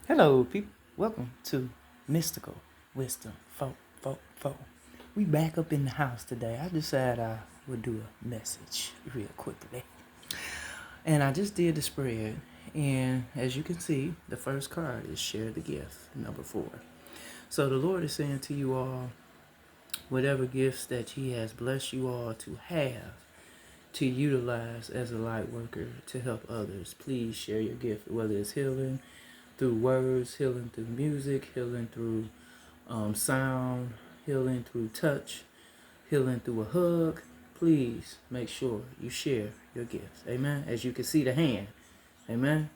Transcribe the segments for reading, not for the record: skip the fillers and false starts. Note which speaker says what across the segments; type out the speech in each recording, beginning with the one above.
Speaker 1: Hello, people. Welcome to Mystical Wisdom. Folk. We back up in the house today. I decided I would do a message real quickly. And I just did the spread. And as you can see, the first card is Share the Gift, number 4. So the Lord is saying to you all, whatever gifts that He has blessed you all to have, to utilize as a light worker to help others, please share your gift, whether it's healing through words, healing through music, healing through sound, healing through touch, healing through a hug. Please make sure you share your gifts. Amen. As you can see the hand. Amen.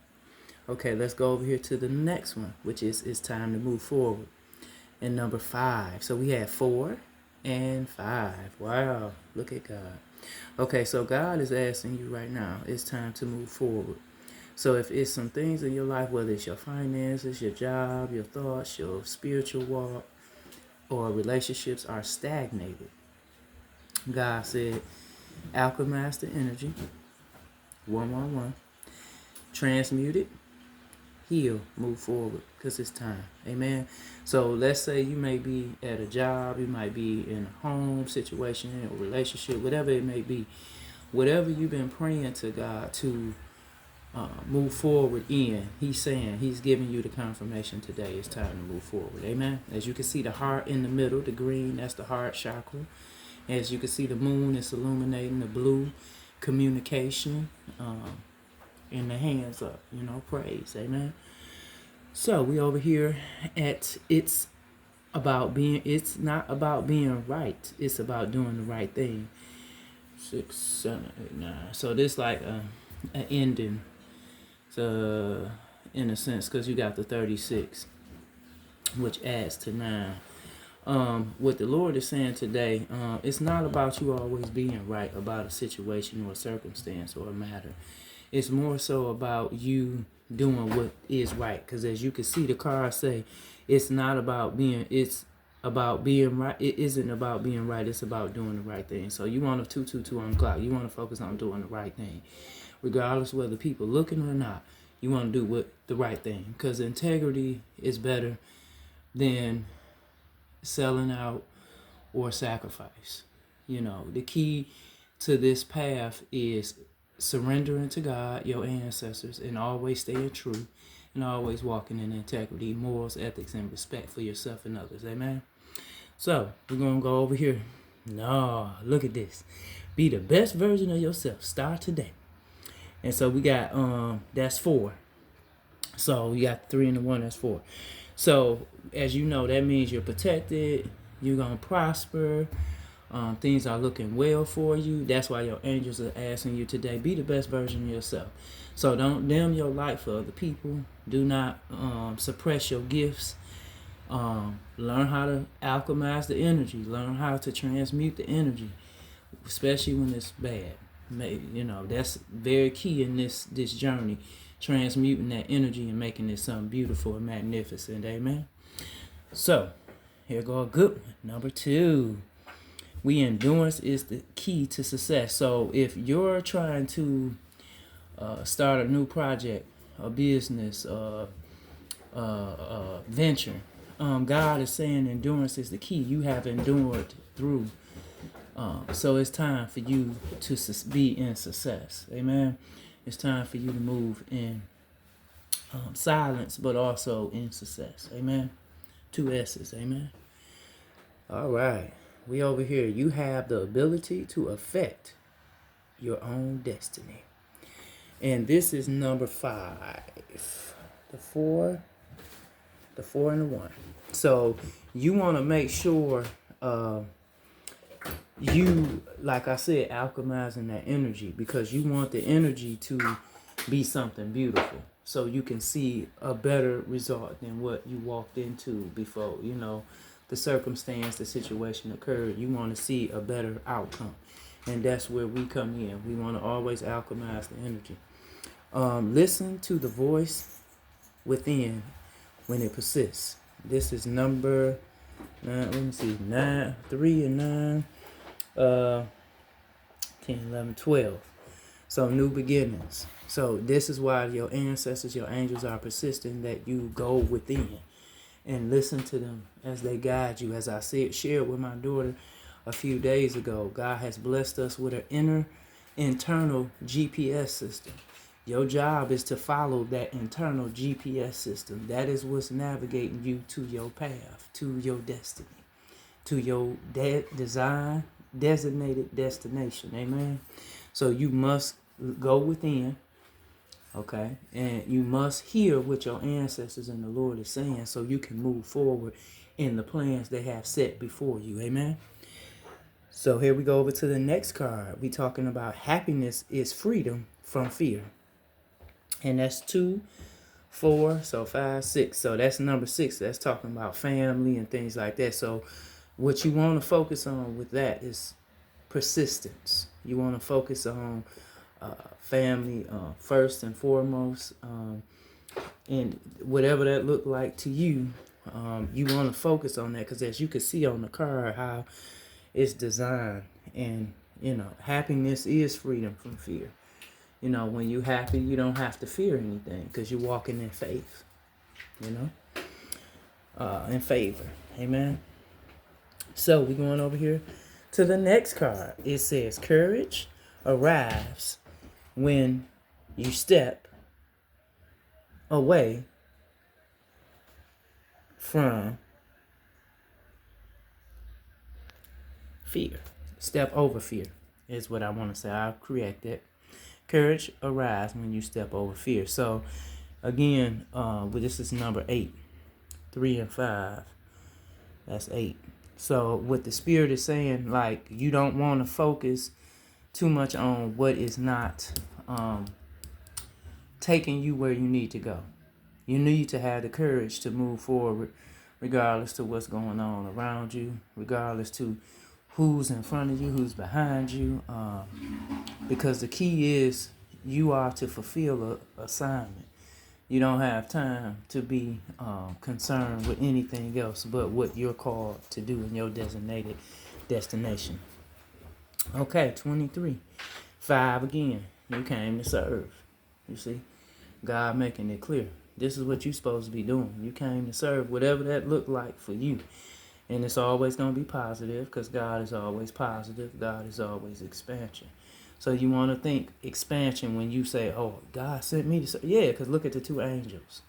Speaker 1: Okay, let's go over here to the next one, which is it's time to move forward. And number 5. So we have 4 and 5. Wow, look at God. Okay, so God is asking you right now, it's time to move forward. So if it's some things in your life, whether it's your finances, your job, your thoughts, your spiritual walk, or relationships are stagnated, God said, alchemize the energy, 111, transmute it, heal, move forward, because it's time. Amen. So let's say you may be at a job, you might be in a home situation or relationship, whatever it may be. Whatever you've been praying to God to move forward in, He's saying, He's giving you the confirmation today. It's time to move forward. Amen. As you can see, the heart in the middle, the green, that's the heart chakra. As you can see, the moon is illuminating the blue, communication, and the hands up, praise. Amen. So we over here at it's not about being right. It's about doing the right thing. 6, 7, 8, 9. So this like an ending. So in a sense, because you got the 36, which adds to 9. What the Lord is saying today, it's not about you always being right about a situation or a circumstance or a matter. It's more so about you doing what is right. Because as you can see, the cards say, it's about being right. It isn't about being right. It's about doing the right thing. So you want a 222 on the clock. You want to focus on doing the right thing. Regardless whether people looking or not, you want to do the right thing. Because integrity is better than selling out or sacrifice. The key to this path is surrendering to God, your ancestors, and always staying true and always walking in integrity, morals, ethics, and respect for yourself and others. Amen. So we're going to go over here. No, look at this. Be the best version of yourself. Start today. And so we got that's 4. So we got 3 and the 1, that's 4. So as you know, that means you're protected, you're gonna prosper, things are looking well for you. That's why your angels are asking you today, be the best version of yourself. So don't dim your light for other people. Do not suppress your gifts. Learn how to alchemize the energy. Learn how to transmute the energy, especially when it's bad. That's very key in this journey, transmuting that energy and making it something beautiful and magnificent. Amen. So here go a good one. Number 2. Endurance is the key to success. So if you're trying to start a new project, a business, venture, God is saying endurance is the key. You have endured through. So it's time for you to be in success. Amen. It's time for you to move in silence, but also in success. Amen. 2 S's. Amen. All right. We over here. You have the ability to affect your own destiny. And this is number 5. The 4 and the 1. So you want to make sure you, like I said, alchemizing that energy, because you want the energy to be something beautiful, so you can see a better result than what you walked into before. The circumstance, the situation occurred. You want to see a better outcome, and that's where we come in. We want to always alchemize the energy. Listen to the voice within when it persists. This is number 9. Let me see, 9, 3 and 9. 10, 11, 12. So new beginnings. So this is why your ancestors, your angels are persistent that you go within and listen to them as they guide you. As I shared with my daughter a few days ago, God has blessed us with an internal GPS system. Your job is to follow that internal GPS system. That is what's navigating you to your path, to your destiny, to your designated destination. Amen. So you must go within, okay? And you must hear what your ancestors and the Lord is saying so you can move forward in the plans they have set before you. Amen. So here we go over to the next card. We talking about happiness is freedom from fear. And that's 2, 4, so 5, 6. So that's number 6. That's talking about family and things like that. So what you want to focus on with that is persistence. You want to focus on family first and foremost, and whatever that look like to you, you want to focus on that, because as you can see on the card how it's designed, and happiness is freedom from fear. When you're happy, you don't have to fear anything because you're walking in faith, in favor. Amen. So we're going over here to the next card. It says courage arrives when you step away from fear. Step over fear is what I want to say. I'll correct that. Courage arrives when you step over fear. So again, this is number 8. 3 and 5. That's 8. So what the Spirit is saying, like, you don't want to focus too much on what is not taking you where you need to go. You need to have the courage to move forward regardless to what's going on around you, regardless to who's in front of you, who's behind you, because the key is you are to fulfill a assignment. You don't have time to be concerned with anything else but what you're called to do in your designated destination. Okay, 23. 5 again. You came to serve. You see? God making it clear. This is what you're supposed to be doing. You came to serve, whatever that looked like for you. And it's always going to be positive because God is always positive. God is always expansion. So you want to think expansion when you say, oh, God sent me to serve. Yeah, because look at the 2 angels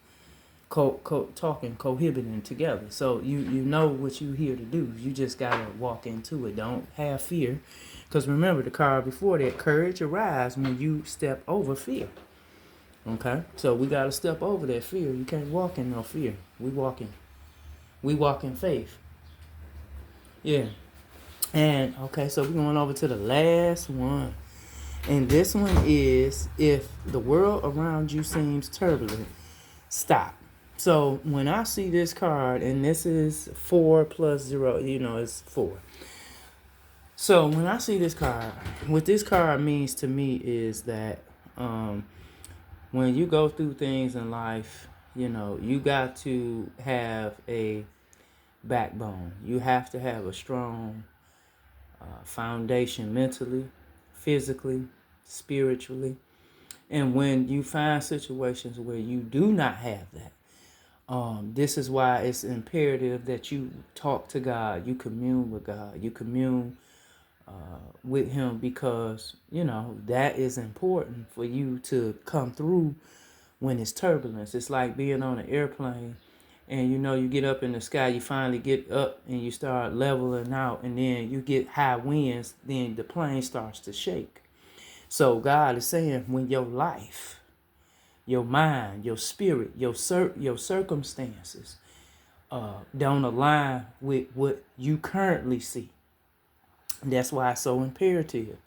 Speaker 1: talking, cohabiting together. So you know what you're here to do. You just got to walk into it. Don't have fear. Because remember, the card before that, courage arrives when you step over fear. Okay? So we got to step over that fear. You can't walk in no fear. We walk in faith. Yeah. And, okay, so we're going over to the last one. And this one is, if the world around you seems turbulent, stop. So when I see this card, and this is 4 plus 0, it's 4. So when I see this card, what this card means to me is that when you go through things in life, you got to have a backbone. You have to have a strong foundation mentally, physically, spiritually. And when you find situations where you do not have that, this is why it's imperative that you talk to God, you commune with God, you commune with Him, because, that is important for you to come through when it's turbulence. It's like being on an airplane and, you get up in the sky, you finally get up and you start leveling out, and then you get high winds, then the plane starts to shake. So God is saying, when your life, your mind, your spirit, your circumstances don't align with what you currently see, that's why it's so imperative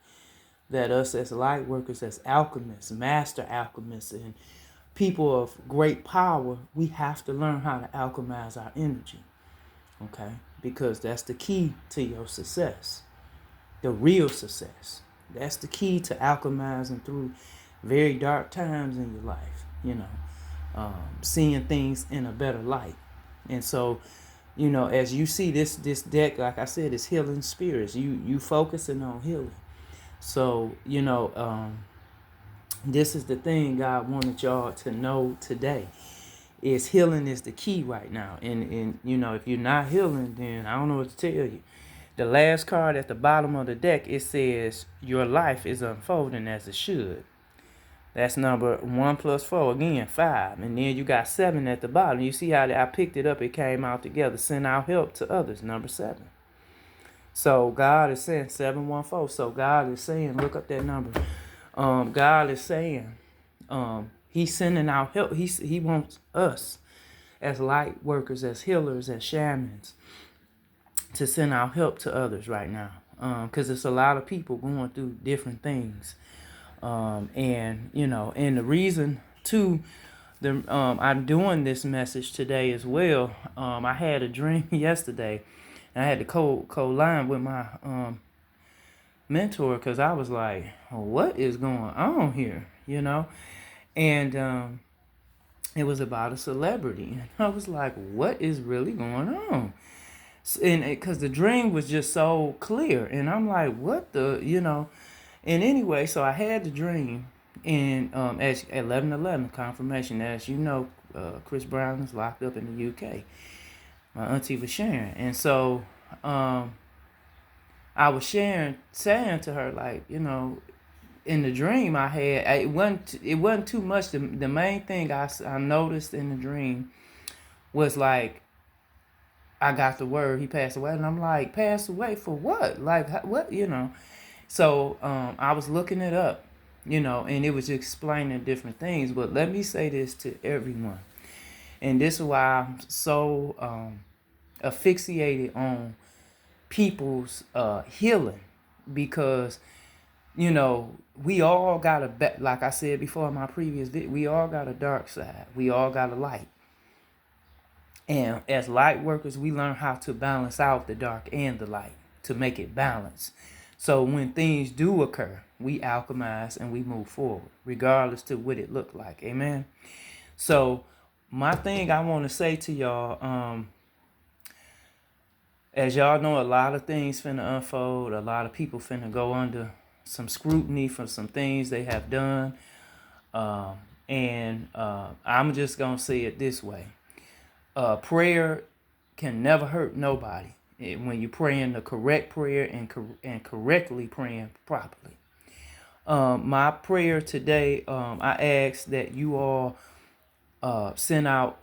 Speaker 1: that us as light workers, as alchemists, master alchemists, and people of great power, we have to learn how to alchemize our energy, okay? Because that's the key to your success, the real success. That's the key to alchemizing through very dark times in your life, seeing things in a better light. And so, as you see this deck, like I said, it's healing spirits. You focusing on healing. So, this is the thing God wanted y'all to know today. Is healing is the key right now. And if you're not healing, then I don't know what to tell you. The last card at the bottom of the deck, it says your life is unfolding as it should. That's number 1 plus 4, again, 5. And then you got 7 at the bottom. You see how I picked it up, it came out together. Send out help to others, number 7. So God is saying 714. So God is saying, look up that number. God is saying, he's sending out help. He wants us as light workers, as healers, as shamans, to send out help to others right now. Because it's a lot of people going through different things. And the reason too, I'm doing this message today as well. I had a dream yesterday, and I had to co-line with my mentor, because I was like, what is going on here? And it was about a celebrity, and I was like, what is really going on? And because the dream was just so clear, and I'm like, what the. And anyway, so I had the dream, and as 11/11 confirmation, as you know, Chris Brown is locked up in the UK. My auntie was sharing, and so I was saying to her, like, in the dream I had, it wasn't too much. The main thing I noticed in the dream was, like, I got the word he passed away, and I'm like, passed away for what? Like, what? So I was looking it up, and it was explaining different things. But let me say this to everyone, and this is why I'm so asphyxiated on people's healing, because we all got like I said before in my previous video, we all got a dark side, we all got a light, and as light workers, we learn how to balance out the dark and the light to make it balance. So when things do occur, we alchemize and we move forward, regardless to what it looked like. Amen. So my thing I want to say to y'all, as y'all know, a lot of things finna unfold. A lot of people finna go under some scrutiny for some things they have done. And I'm just going to say it this way. Prayer can never hurt nobody when you're praying the correct prayer and correctly praying properly. My prayer today, I ask that you all send out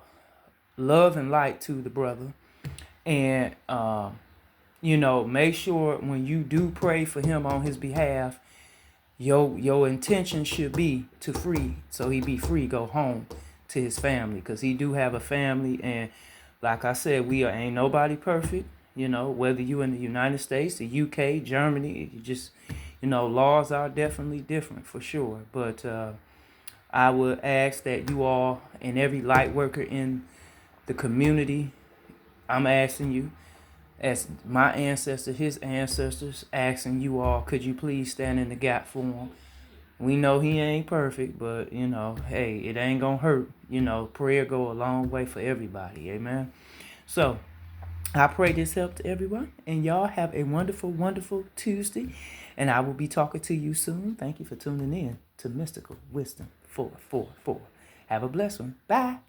Speaker 1: love and light to the brother, and make sure when you do pray for him on his behalf, your intention should be to free, so he be free, go home to his family, because he do have a family. And like I said, ain't nobody perfect. Whether you in the United States, the UK, Germany, laws are definitely different for sure. But I would ask that you all, and every light worker in the community, I'm asking you, as my ancestor, his ancestors, asking you all, could you please stand in the gap for him? We know he ain't perfect, but, hey, it ain't gonna hurt. Prayer go a long way for everybody. Amen. So I pray this help to everyone, and y'all have a wonderful, wonderful Tuesday, and I will be talking to you soon. Thank you for tuning in to Mystical Wisdom 444. Have a blessed one. Bye.